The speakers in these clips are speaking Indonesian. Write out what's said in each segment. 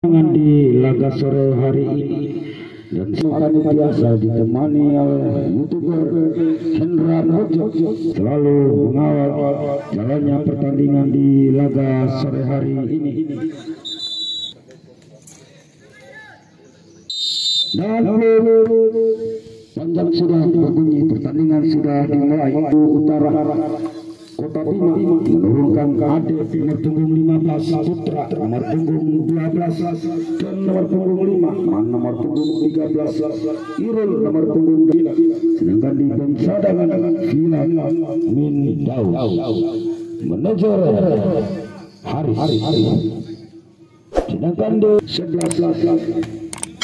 di laga sore hari ini dan akan biasa ditemani oleh YouTuber Hendra Mojo selalu mengawal jalannya pertandingan di laga sore hari ini. Dan panjang sudah berbunyi, pertandingan sudah dimulai. Utara Kota Bima menurunkan adik nomor punggung 15 Putra, nomor punggung 12 dan nomor punggung 5 Man nomor punggung 13 Irul nomor punggung 9. Sedangkan di bench cadangan Vina Min Daud manajer Haris. Sedangkan di 11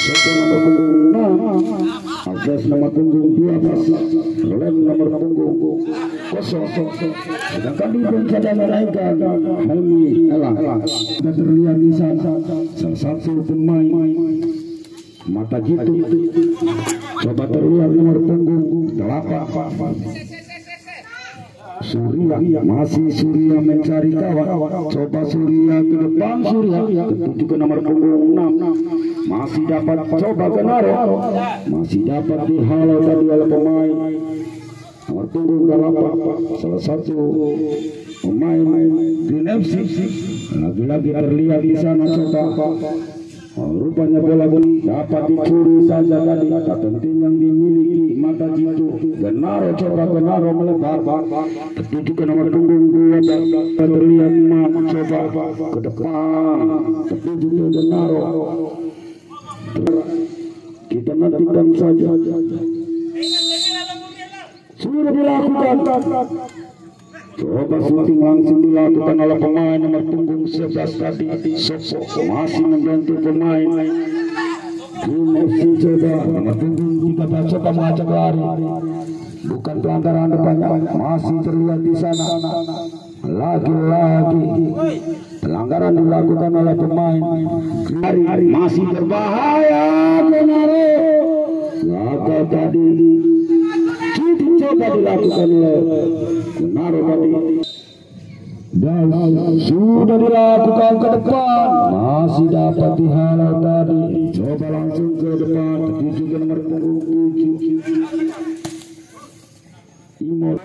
Sopo nomor punggung 6, Abdas nomor punggung 12, Lem nomor punggung 0. Sedangkan di bench cadangan Aikan Helmi Elang. Dan terlihat di sana salah satu pemain mata jitu. Coba terlihat nomor punggung 8. Surya, masih Surya mencari kawan. Coba Surya ke depan, Surya tertuju ke nomor punggung 6. Masih dapat coba ke Naro. Masih dapat dihalau tadi oleh pemain nomor punggung 8. Salah satu pemain Green FC. Lagi-lagi terlihat di sana coba. Rupanya bola dapat dicuri saja tadi. Penting yang dimiliki mata jitu. Genaro coba Genaro melebar tertuju ke nomor punggung 2. Terlihat coba ke depan tertuju ke Genaro. Kita nantikan saja. Sudah dilakukan. Coba syuting langsung dilakukan oleh pemain nomor punggung 11 tadi. Sopo masih mengganti pemain Green FC. Coba nomor punggung 13 coba mengajak lari. Bukan pelanggaran depannya, masih terlihat di sana. Lagi-lagi pelanggaran dilakukan oleh pemain. Hari masih berbahaya. Genaro gagal tadi. Coba dilakukan oleh Genaro tadi. Dan sudah dilakukan ke depan, masih dapat dihalau tadi. Coba langsung ke depan, tertuju ke nomor punggung 7 Imot.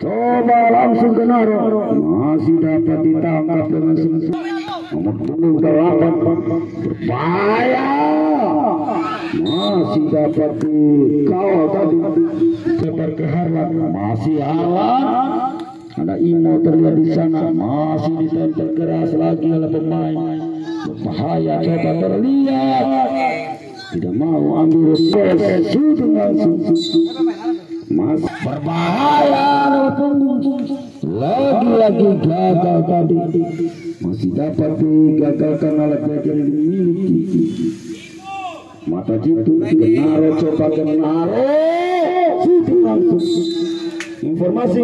Coba langsung ke Naro, masih dapat ditangkap dengan semua. Nomor punggung 8 berbahaya, masih dapat dikawal tadi. Lebar ke Harlan, masih Harlan. Ada Imo terlihat di sana, masih ditempel keras lagi oleh pemain. Berbahaya, coba terlihat. Tidak mau ambil shooting langsung. Mas berbahaya nomor punggung. Lagi-lagi gagal tadi. Masih dapat digagalkan oleh pihak yang dimiliki mata jitu. Genaro coba Genaro shooting langsung. Informasi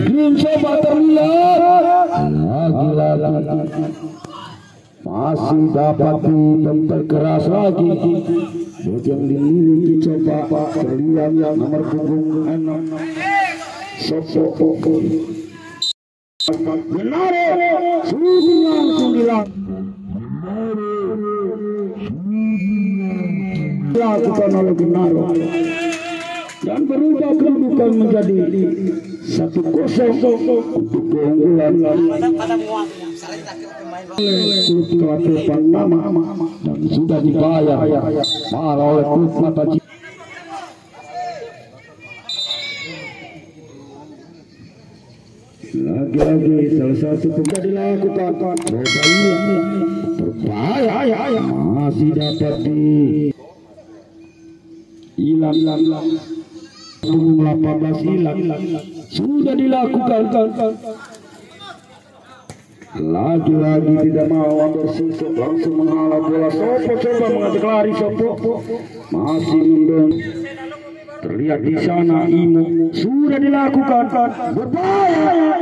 Green coba terlihat. Lagi-lagi masih dapat ditempel keras lagi. Yang dimiliki coba terlihat nomor punggung 6 Sopo Genaro shooting langsung dilakukan oleh Genaro dan berubah kedudukan menjadi 1-0 untuk keunggulan klub Kelapa Nama dan sudah dibayar mahal oleh klub mata jitu. Lagi-lagi salah satu pemain dilakukan. Coba ini berbahaya, masih dapat di hilang. Punggung 18 hilang. Sudah dilakukan. Lagi-lagi tidak mau ambil susuk, langsung menghalau bola. Sopo coba mengajak lari. Sopo masih mendem. Terlihat di sana Imo sudah dilakukan. Berbahaya.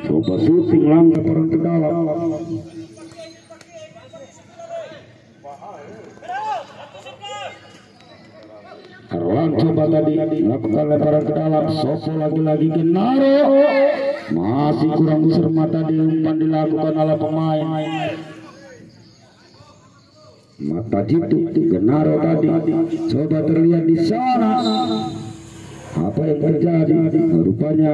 Coba syuting langsung ke dalam. Arwan coba tadi melakukan lemparan ke dalam. Sopo lagi-lagi Genaro Masih kurang cermat tadi umpan dilakukan oleh pemain. Mata jitu Genaro tadi coba terlihat di sana. Apa yang terjadi? Rupanya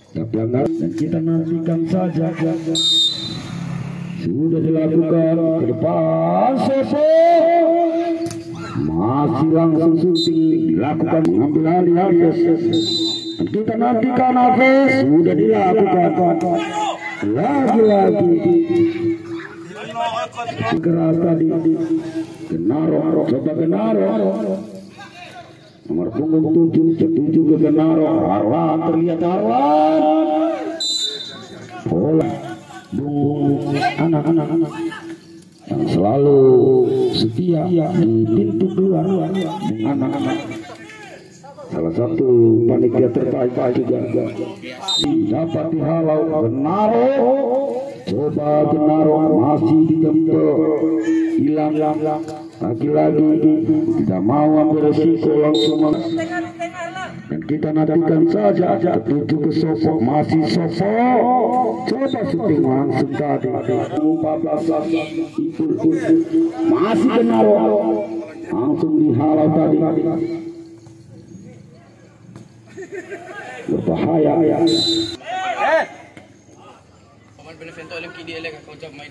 ada pelanggaran dan kita nantikan saja. Sudah dilakukan ke depan Soso. Masih langsung syuting dilakukan mengambil alih Hafiz. Kita nantikan Hafiz. Sudah dilakukan lagi-lagi keras tadi. Genaro coba Genaro nomor punggung 7 ke Genaro. Arwan terlihat Arwan bola anak-anak yang selalu setia di pintu keluar anak-anak. Salah satu panitia terbaik juga dapat dihalau. Genaro coba Genaro masih ditempel hilang lagi-lagi tidak mau ambil resiko langsung. Dan kita nantikan saja tertuju ke Soso. Masih Soso coba syuting langsung tadi 14 masih Genaro langsung dihalau tadi. Berbahaya ya. Pemain Benevento yang kini elek kau jalan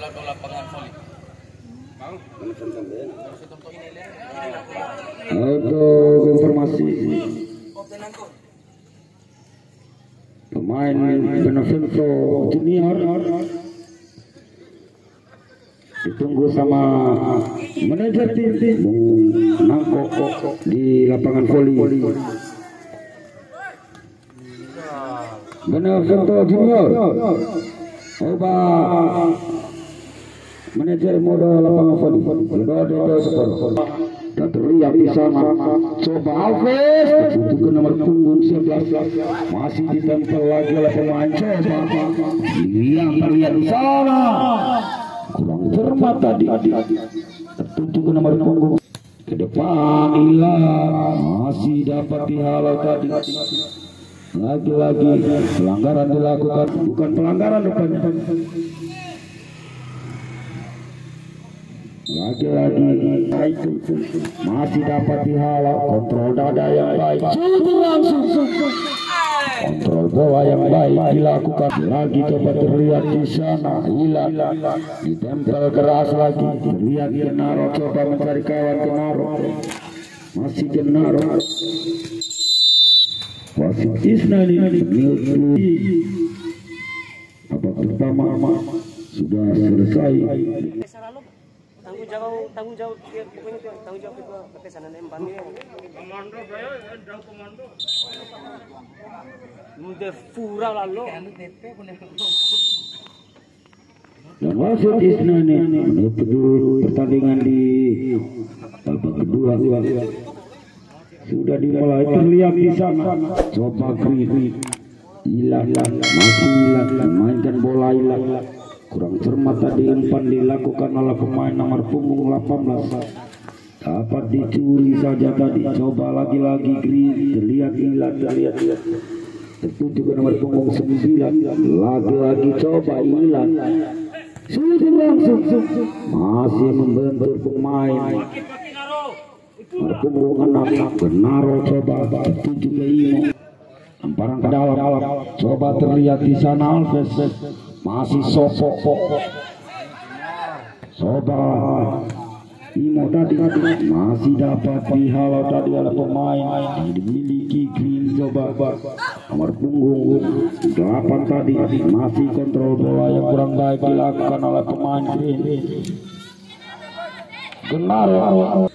ke lapangan voli. Untuk informasi pemain Benevento Junior ditunggu sama manajer tim nangkok di lapangan voli. Benevento Junior coba manajer mode lapangan voli. Dan terlihat di sana coba Hafiz untuk ke nomor punggung 11 masih ditempel lagi oleh pemain. Coba yang terlihat di sana kurang cermat tadi tertuju ke nomor punggung ke depan. Hilang masih dapat dihalau tadi. Lagi-lagi pelanggaran dilakukan, bukan pelanggaran depannya. Lagi-lagi masih dapat dihalau. Kontrol dada yang baik, langsung kontrol bola yang baik dilakukan. Lagi coba terlihat di sana hilang, ditempel keras lagi. Terlihat Genaro coba mencari kawan. Genaro masih Genaro. Wasit Isnani babak pertama sudah selesai. Tanggung jawab pokoknya tanggung jawab itu kepesanan empan ini. Komando saya jauh komando. Mudah fura lalu. Dan wasit Isnani menutup pertandingan di babak kedua. Sudah dimulai terlihat di sana. Coba Green hilang, masih hilang, memainkan bola hilang. Kurang cermat tadi umpan dilakukan oleh pemain nomor punggung 18. Dapat dicuri saja tadi. Coba lagi-lagi Green terlihat hilang, tertuju ke nomor punggung 9. Lagi-lagi coba hilang. Sudah langsung masih membentur pemain punggung 6. Genaro coba tertuju ke Imo. Lemparan ke dalam. Coba terlihat di sana Alves. Masih Soso. Coba Imo tadi masih dapat dihalau tadi oleh pemain yang dimiliki Green. Coba nomor punggung 8 tadi masih kontrol bola yang kurang baik dilakukan oleh pemain Green. Genaro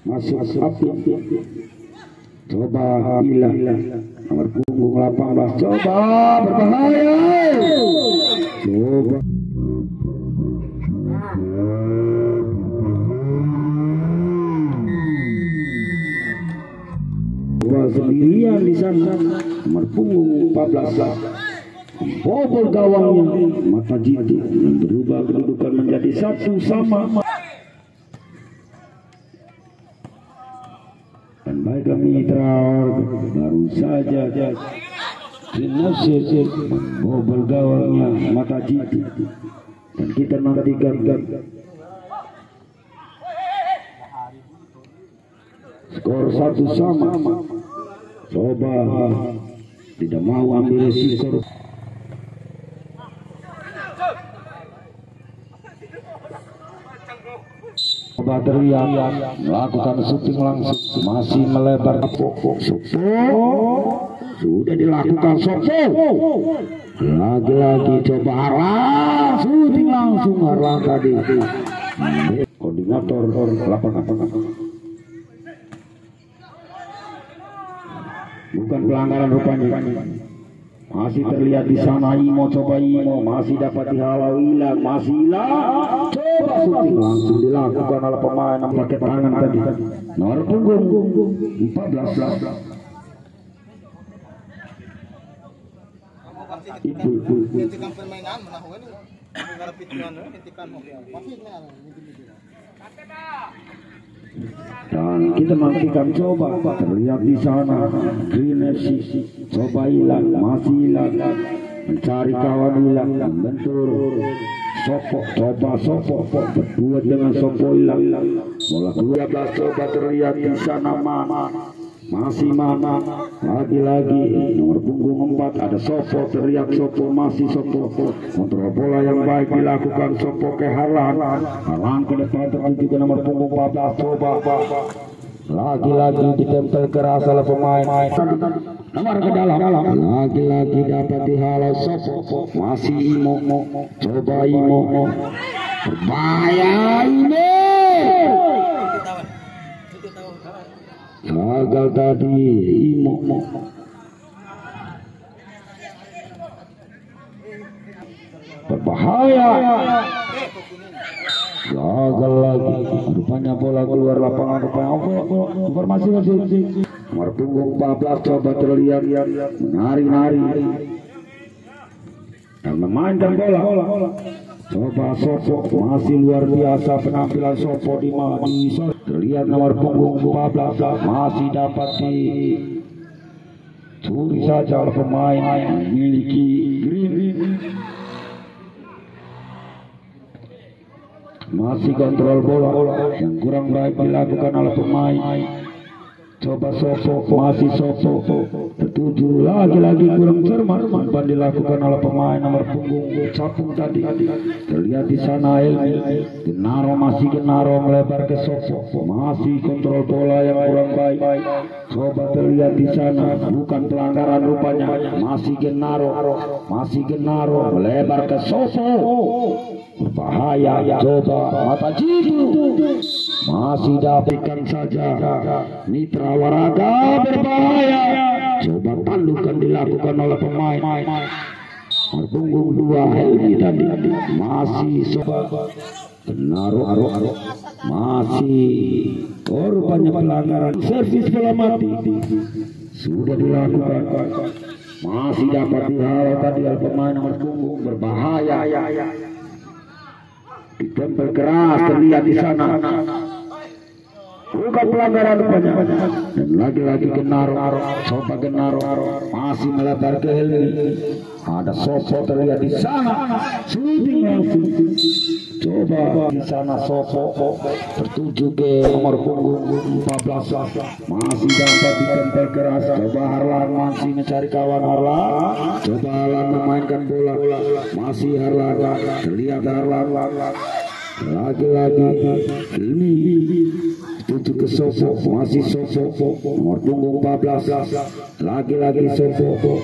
masuk api. Coba hilang nomor punggung 18. Coba berbahaya. Coba sendirian di sana nomor punggung 14 bobol gawangnya Mata Jitu yang berubah kedudukan menjadi 1-1. Dan baiklah mitra, baru saja Nasir bobol gawangnya Mata Jiti, dan kita nantikan skor 1-1. Coba tidak mau ambil resiko. Coba teriak, melakukan syuting langsung, masih melebar ke pokok. Sudah dilakukan Sopo. Lagi-lagi coba Harlan, syuting langsung Harlan tadi. Koordinator lapangan. Bukan pelanggaran rupanya. Masih terlihat di sana Imo, coba Imo, masih dapat dihalau hilang, masih hilang. Coba syuting langsung dilakukan oleh pemain yang pakai tangan tadi. Nomor punggung 14. Hentikan permainan menahukan ini. Negara pitungan hentikan dan kita nantikan coba terlihat di sana Green FC coba hilang, masih hilang, mencari kawan hilang, membentur Sopo, coba Sopo berdua dengan Sopo hilang, bola 12 coba terlihat di sana masih mana lagi-lagi nomor punggung 4 ada Sopo, teriak Sopo, masih Sopo, kontrol bola yang baik dilakukan Sopo ke Harlan ke depan tertuju ke nomor punggung 14. Coba lagi-lagi ditempel keras oleh pemain nomor ke dalam, lagi-lagi dapat dihalau Sopo, masih Imo, coba Imo, berbahaya Imo. Gagal tadi Imo. Berbahaya. Gagal lagi. Rupanya bola keluar lapangan. Informasi masih. Nomor punggung 14 coba terlihat menari-nari dan memainkan bola. Coba Sopo, masih luar biasa penampilan Sopo di terlihat nomor punggung 14 masih dapat dicuri saja oleh pemain yang memiliki Green. Masih kontrol bola yang kurang baik dilakukan oleh pemain. Coba Sopo, masih Sopo tertuju lagi-lagi kurang cermat umpan dilakukan oleh pemain nomor punggung Capung tadi. Terlihat di sana Elmi, Genaro melebar ke Sopo, masih kontrol bola yang kurang baik. Coba terlihat di sana bukan pelanggaran rupanya, masih Genaro melebar ke Sopo. Berbahaya, coba Mata Jitu masih dapatkan saja Mitra Waraga, berbahaya. Coba tandukan dilakukan oleh pemain punggung 2 Helmi tadi, masih Soba Genaro masih rupanya pelanggaran servis bola mati sudah dilakukan, masih dapat dihalau tadi oleh pemain nomor punggung, berbahaya. Ditempel keras terlihat di sana. Bukan pelanggaran rupanya. Dan lagi-lagi Genaro, coba Genaro masih melebar ke Helmi. Ada Sopo terlihat di sana. Shooting langsung. Coba di sana Sopo tertuju ke nomor punggung 14. Masih dapat ditempel keras. Coba Harlan masih mencari kawan Harlan. Coba Harlan memainkan bola. Masih Harlan. Terlihat Harlan. Lagi-lagi ini tuju ke Sopo, masih Sopo nomor punggung 14. Lagi-lagi Sopo.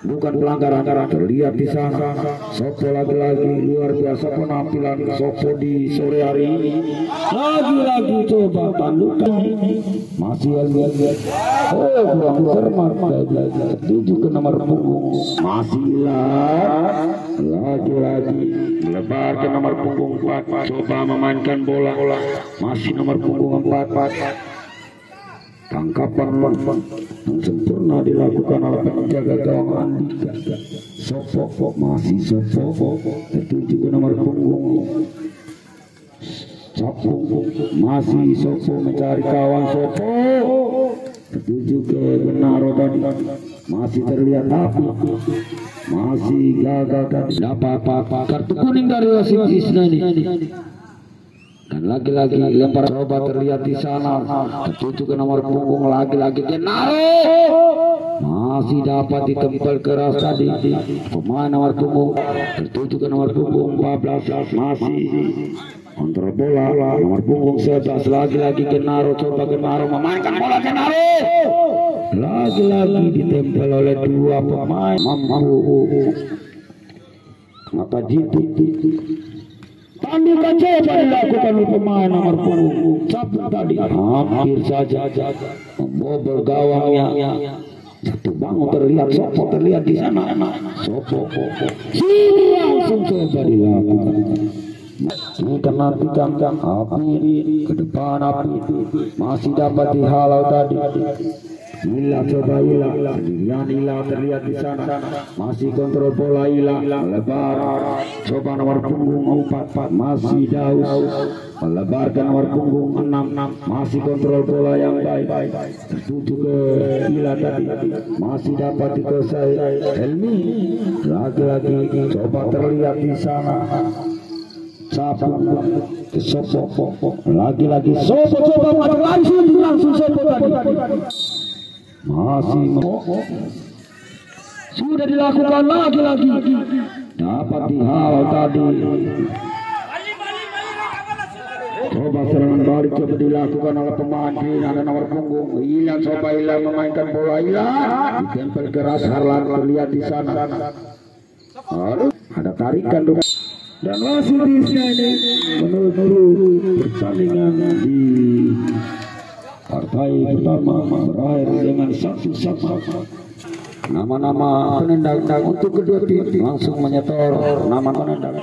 Bukan pelanggaran, terlihat di sana Sopo lagi-lagi luar biasa penampilan Sopo di sore hari ini. Lagi-lagi coba tandukan, masih lihat kurang cermat tuju ke nomor punggung, masih lagi-lagi melebar ke nomor punggung 4. Coba memainkan bola, masih nomor punggung 4. Tangkapan yang sempurna dilakukan oleh penjaga gawang Andika. Sopo, masih Sopo tertuju ke nomor punggung Capung, masih Sopo mencari kawan Sopo tertuju ke Genaro tadi. masih terlihat api, masih gagal dapat kartu kuning dari wasit Isnani. Dan lagi-lagi lempar coba terlihat di sana, tertuju ke nomor punggung lagi-lagi Genaro, masih dapat ditempel keras tadi pemain nomor punggung, tertuju ke nomor punggung 14, masih kontrol bola nomor punggung 11, lagi-lagi Genaro, coba Genaro memainkan bola Genaro, lagi-lagi ditempel oleh dua pemain mampu maka jitu tandingan coba dilakukan oleh pemain nomor punggung 1 tadi, hampir saja membobol gawangnya. Satu bangun terlihat Sopo terlihat di sana, Sopo sini langsung coba dilakukan. Kita nantikan api ke depan, api masih dapat dihalau tadi. Ila coba Ila, sendirian Ila terlihat di sana, masih kontrol bola Ila, melebar, coba nomor punggung 4, masih Daus, melebarkan nomor punggung 6, masih kontrol bola yang baik, tertuju ke Ila tadi, masih dapat dikuasai Helmi, lagi-lagi coba terlihat di sana. Sapu Sopo, lagi-lagi Sopo coba maju langsung Sopo tadi. Masih sudah dilakukan lagi-lagi, dapat dihalau tadi. Coba serangan balik coba dilakukan oleh pemain ada nomor punggung Ila, coba Ila memainkan bola Ila, ditempel keras Harlan terlihat di sana. Ada tarikan dan wasit ini menurut pertandingan di partai pertama berakhir dengan 1-1. Nama-nama penendang untuk kedua tim langsung menyetor nama penendang.